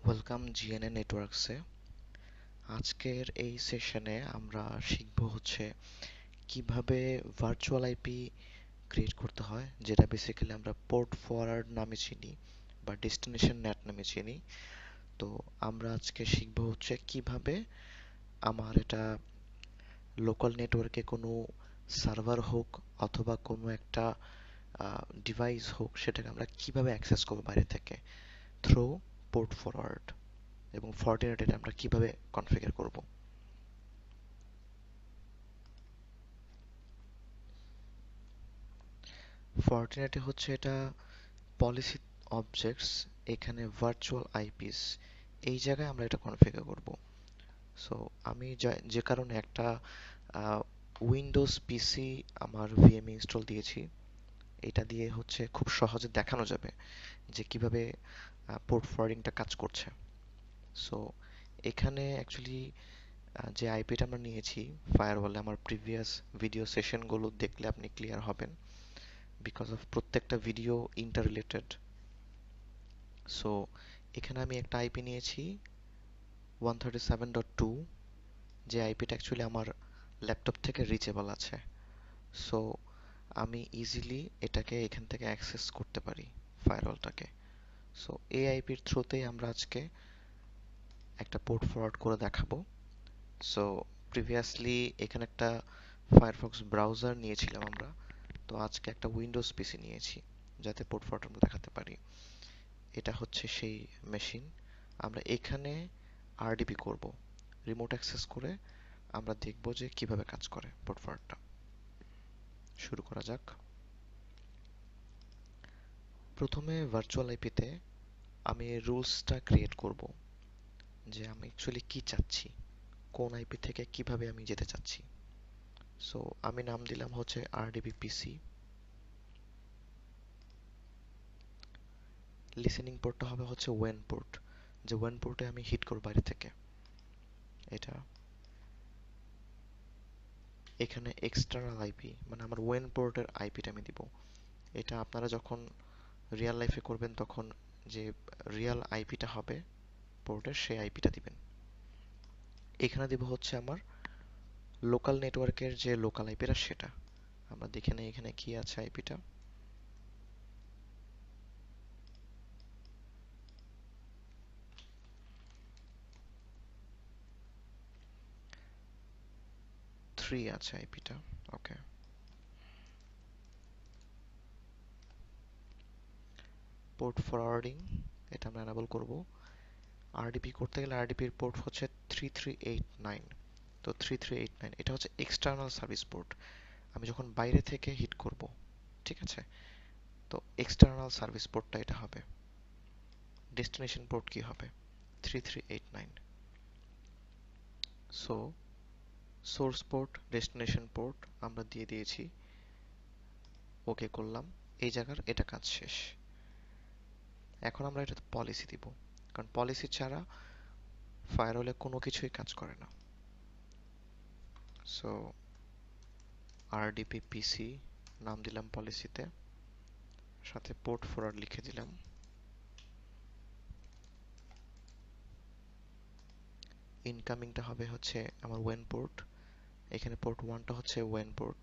Welcome GNA নেটওয়ার্কসে। আজকের এই সেশনে আমরা শিখব কিভাবে ভার্চুয়াল আইপি ক্রিয়েট করতে হয়, যেটা বেসিক্যালি আমরা পোর্ট ফরওয়ার্ড নামে চিনি বা ডেস্টিনেশন নেট নামে চিনি। তো আমরা আজকে শিখব কিভাবে আমার এটা লোকাল নেটওয়ার্কে কোনো সার্ভার হোক অথবা কোনো একটা ডিভাইস হোক, সেটাকে আমরা কিভাবে অ্যাক্সেস করব বাইরে থেকে থ্রু পোর্ট ফরওয়ার্ড, এবং ফর্টিনেট এটা আমরা কিভাবে কনফিগার করব। ফর্টিনেটে এটা পলিসি অবজেক্টস, এখানে ভার্চুয়াল আইপিস, এই জায়গায় আমরা এটা কনফিগার করব। সো আমি যে কারণে একটা উইন্ডোজ পিসি আমার ভিএমএ ইনস্টল দিয়েছি, এটা দিয়ে খুব সহজে দেখানো যাবে যে কিভাবে পোর্ট ফরওয়ার্ডিংটা কাজ করছে। সো এখানে অ্যাকচুয়ালি যে আইপিটা আমরা নিয়েছি ফায়ারওয়ালে, আমার প্রিভিয়াস ভিডিও সেশনগুলো দেখলে আপনি ক্লিয়ার হবেন, বিকজ অফ প্রত্যেকটা ভিডিও ইন্টার রিলেটেড। সো এখানে আমি একটা আইপি নিয়েছি 137.2, যে আইপিটা অ্যাকচুয়ালি আমার ল্যাপটপ থেকে রিচেবল আছে। সো আমি ইজিলি এটাকে এখান থেকে অ্যাক্সেস করতে পারি, ফায়ারওয়ালটাকে। সো এই আইপির থ্রুতেই আমরা আজকে একটা পোর্ট ফরওয়ার্ড করে দেখাবো। সো প্রিভিয়াসলি এখানে একটা ফায়ারফক্স ব্রাউজার নিয়েছিলাম আমরা, তো আজকে একটা উইন্ডোজ পিসি নিয়েছি যাতে পোর্ট ফরওয়ার্ড আমরা দেখাতে পারি। এটা সেই মেশিন। আমরা এখানে আরডিপি করব, রিমোট অ্যাক্সেস করে আমরা দেখব যে কিভাবে কাজ করে পোর্ট ফরওয়ার্ডটা। শুরু করা যাক। প্রথমে ভার্চুয়াল আইপিতে আমি রুলসটা ক্রিয়েট করব, যে আমি অ্যাকচুয়ালি কি চাচ্ছি, কোন আইপি থেকে কিভাবে আমি যেতে চাচ্ছি। সো আমি নাম দিলাম আরডিপি পিসি। লিসেনিং পোর্টটা হবে ওয়েন পোর্ট, যে ওয়েন পোর্টে আমি হিট করব বাইরে থেকে। এটা এখানে এক্সটার্নাল আইপি, মানে আমার ওয়েন পোর্টের আইপিটা আমি দিব। এটা আপনারা যখন রিয়েল লাইফে করবেন তখন যে রিয়েল আইপিটা হবে পোর্টের, সেই আইপিটা দিবেন। এখানে দিব আমার লোকাল নেটওয়ার্কের যে লোকাল আইপিটা, সেটা আমরা দেখে নেই এখানে কি আছে। আইপিটা 3 আছে আইপিটা। ওকে, পোর্ট ফরওয়ার্ডিং এটা আমরা এনাবল করব। আরডিপি করতে গেলে আরডিপির পোর্ট 3389। তো 3389 এটা এক্সটার্নাল সার্ভিস পোর্ট, আমি যখন বাইরে থেকে হিট করব। ঠিক আছে, তো এক্সটার্নাল সার্ভিস পোর্টটা এটা হবে। ডেস্টিনেশন পোর্ট কি হবে? 3389। So source port, destination port আমরা দিয়ে দিয়েছি, ওকে করলাম। এই জায়গার এটা কাজ শেষ। এখন আমরা এটাতে পলিসি দিব, কারণ পলিসি ছাড়া ফায়ারওয়ালে কোনো কিছুই কাজ করে না। সো আরডিপি পিসি নাম দিলাম পলিসিতে, সাথে পোর্ট ফরওয়ার্ড লিখে দিলাম। ইনকামিংটা হবে আমার ওয়েন পোর্ট। এখানে পোর্ট 1টা ওয়েন পোর্ট,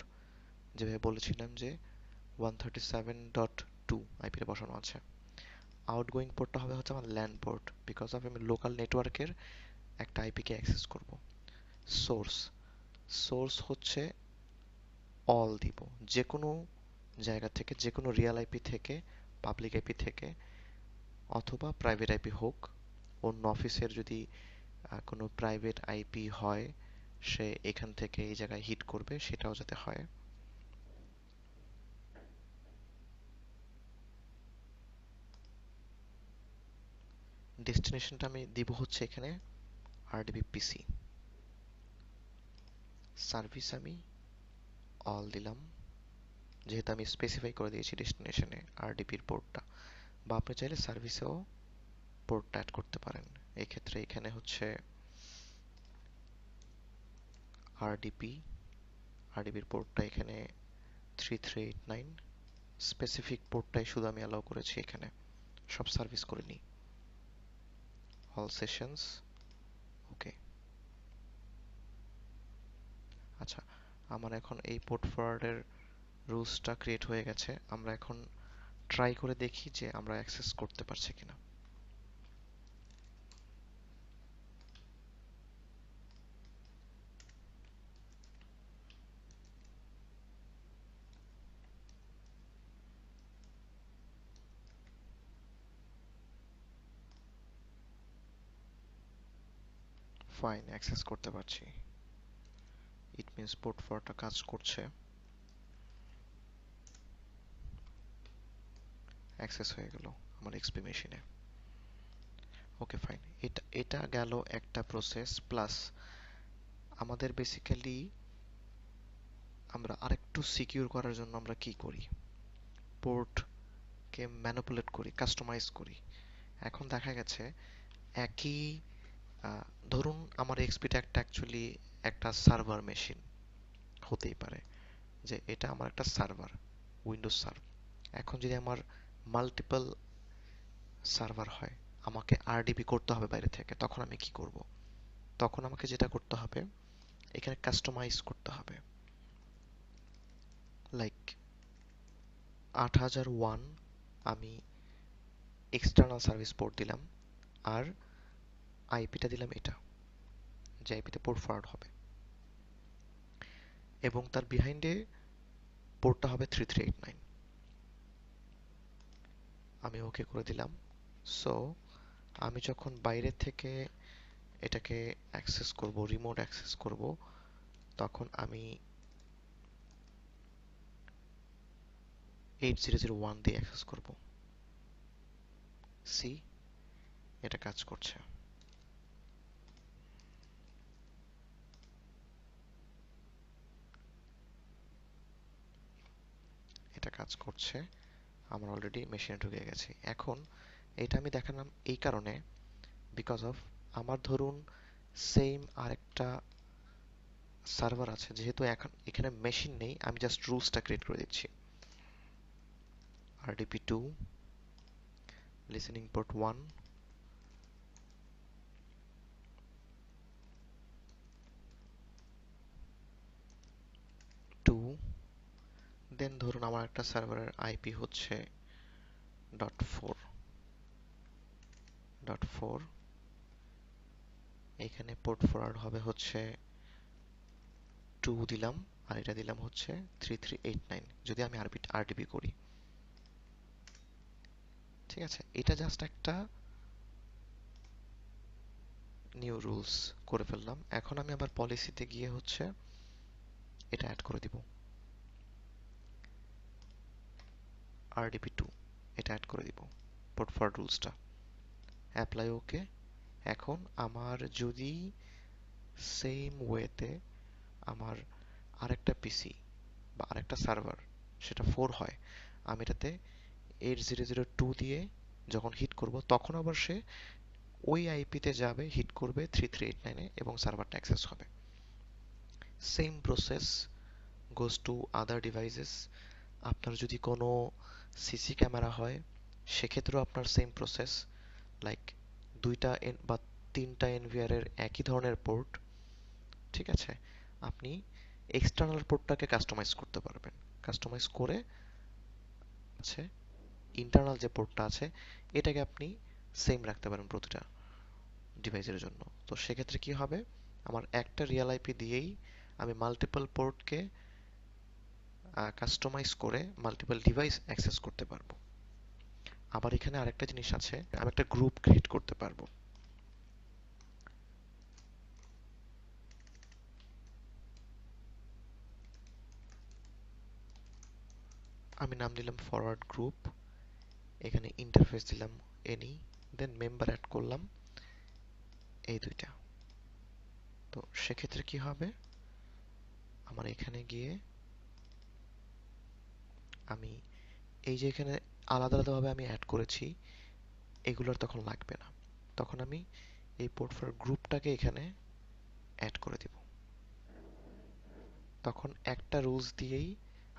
যেভাবে বলেছিলাম যে 137.2 আইপিতে বসানো আছে। আউটগোয়িং পোর্টটা হবে আমার ল্যান্ড পোর্ট, বিকজ অফ আমি লোকাল নেটওয়ার্কের একটা আইপিকে অ্যাক্সেস করব। সোর্স সোর্স অল দিব, যে কোনো জায়গা থেকে, যে কোনো রিয়েল আইপি থেকে, পাবলিক আইপি থেকে, অথবা প্রাইভেট আইপি হোক। অন্য অফিসের যদি কোনো প্রাইভেট আইপি হয়, সে এখান থেকে এই জায়গায় হিট করবে, সেটাও যাতে হয়। ডেস্টিনেশনটা আমি দিব এখানে আরডিবি পিসি। সার্ভিস আমি অল দিলাম, যেহেতু আমি স্পেসিফাই করে দিয়েছি ডেস্টিনেশনে আরডিপির পোর্টটা, বা আপনি চাইলে সার্ভিসেও পোর্টটা অ্যাড করতে পারেন। এই ক্ষেত্রে এখানে আরডিপি, আরডিপির পোর্টটা এখানে 3389, স্পেসিফিক পোর্টটাই শুধু আমি অ্যালাউ করেছি, এখানে সব সার্ভিস করিনি। All sessions. ওকে। আচ্ছা, আমার এখন এই পোর্ট ফরওয়ার্ডের রুলসটা ক্রিয়েট হয়ে গেছে। আমরা এখন ট্রাই করে দেখি যে আমরা অ্যাক্সেস করতে পারছি কিনা। ফাইন, অ্যাক্সেস করতে পারছি। ইট মিনস পোর্ট ফরওয়ার্ডটা কাজ করছে। অ্যাক্সেস হয়ে গেল আমার এক্সপি মেশিনে। ওকে ফাইন, এটা এটা গেল একটা প্রসেস। প্লাস আমাদের বেসিক্যালি আমরা আরেকটু সিকিউর করার জন্য আমরা কি করি, পোর্টকে ম্যানিপুলেট করি, কাস্টমাইজ করি। এখন দেখা গেছে একই ধরুন আমার এক্সপিটা একটা অ্যাকচুয়ালি একটা সার্ভার মেশিন হতেই পারে, যে এটা আমার একটা সার্ভার, উইন্ডোজ সার্ভার। এখন যদি আমার মাল্টিপল সার্ভার হয়, আমাকে আরডিবি করতে হবে বাইরে থেকে, তখন আমি কি করব? তখন আমাকে যেটা করতে হবে, এখানে কাস্টমাইজ করতে হবে। লাইক 8001 আমি এক্সটার্নাল সার্ভিস পোর্ট দিলাম, আর আইপিটা দিলাম এটা, যে আইপিতে পোর্ট ফরওয়ার্ড হবে, এবং তার বিহাইন্ডে পোর্টটা হবে 3389। আমি ওকে করে দিলাম। সো আমি যখন বাইরে থেকে এটাকে অ্যাক্সেস করব, রিমোট অ্যাক্সেস করব, তখন আমি 8001 দিয়ে অ্যাক্সেস করব। সি, এটা কাজ করছে। এটা কাজ করছে, আমরা অলরেডি মেশিনে ঢুকে গেছি। এখন এটা আমি দেখালাম এই কারণে, বিকজ অফ আমার ধরুন সেম আরেকটা সার্ভার আছে, যেহেতু এখন এখানে মেশিন নেই, আমি জাস্ট রুলসটা ক্রিয়েট করে দিচ্ছি। rdp2 listening port 1, 2, দেন ধরুন আমার একটা সার্ভারের আইপি হচ্ছে .4, এখানে পোর্ট ফরওয়ার্ড হবে হচ্ছে 2 দিলাম, আর এটা দিলাম হচ্ছে 3389, যদি আমি আরডিপি করি। ঠিক আছে, এটা জাস্ট একটা নিউ রুলস করে ফেললাম। এখন আমি আবার পলিসিতে গিয়ে হচ্ছে এটা অ্যাড করে দিব, rdp2 এটা অ্যাড করে দিব, পোর্ট ফরওয়ার্ড রুলসটা অ্যাপ্লাই। ওকে। এখন আমার যদি সেম ওয়েতে আমার আরেকটা পিসি বা আরেকটা সার্ভার সেটা 4 হয়, আমি এটাতে 8002 দিয়ে যখন হিট করব, তখন আবার সে ওই আইপিতে যাবে, হিট করবে 3389 এবং সার্ভারটা অ্যাক্সেস হবে। Same process goes to other devices. আপনার যদি কোনো সিসি ক্যামেরা হয়, সেক্ষেত্রেও আপনার সেম প্রসেস। লাইক দুইটা বা তিনটা এনভিআর এর একই ধরনের পোর্ট, ঠিক আছে, আপনি এক্সটার্নাল পোর্টটাকে কাস্টমাইজ করতে পারবেন। কাস্টমাইজ করে আছে ইন্টারনাল যে পোর্টটা আছে, এটাকে আপনি সেম রাখতে পারেন প্রতিটা ডিভাইসের জন্য। তো সেক্ষেত্রে কি হবে, আমার একটা রিয়েল আইপি দিয়েই আমি মাল্টিপল পোর্টকে কাস্টমাইজ করে মাল্টিপল ডিভাইস অ্যাক্সেস করতে পারবো। আবার এখানে আরেকটা জিনিস আছে, আমি একটা গ্রুপ ক্রিয়েট করতে পারবো। আমি নাম দিলাম ফরওয়ার্ড গ্রুপ, এখানে ইন্টারফেস দিলাম এনি, দেন মেম্বার অ্যাড করলাম এই দুইটা। তো সেক্ষেত্রে কি হবে, আমার এখানে গিয়ে আমি এই যে এখানে আলাদা আলাদাভাবে আমি অ্যাড করেছি, এগুলোর তখন লাগবে না। তখন আমি এই পোর্ট ফরওয়ার্ড গ্রুপটাকে এখানে অ্যাড করে দিব। তখন একটা রুলস দিয়েই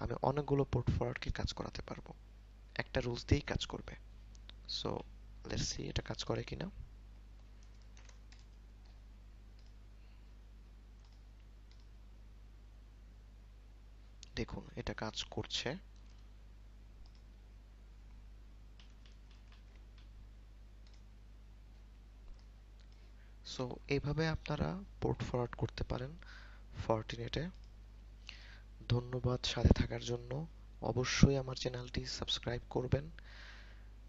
আমি অনেকগুলো পোর্ট ফরওয়ার্ডকে কাজ করাতে পারবো, একটা রুলস দিয়েই কাজ করবে। সো লেটস সি এটা কাজ করে কিনা। দেখুন এটা কাজ করছে। সো এইভাবে আপনারা পোর্ট ফরওয়ার্ড করতে পারেন ফরটিনেটে। ধন্যবাদ সাথে থাকার জন্য। অবশ্যই আমার চ্যানেলটি সাবস্ক্রাইব করবেন,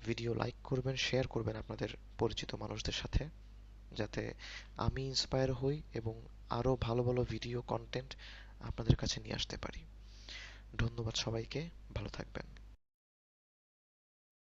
ভিডিও লাইক করবেন, শেয়ার করবেন আপনাদের পরিচিত মানুষদের সাথে, যাতে আমি ইন্সপায়ার হই এবং আরো ভালো ভালো ভিডিও কন্টেন্ট আপনাদের কাছে নিয়ে আসতে পারি। ধন্যবাদ সবাইকে, ভালো থাকবেন।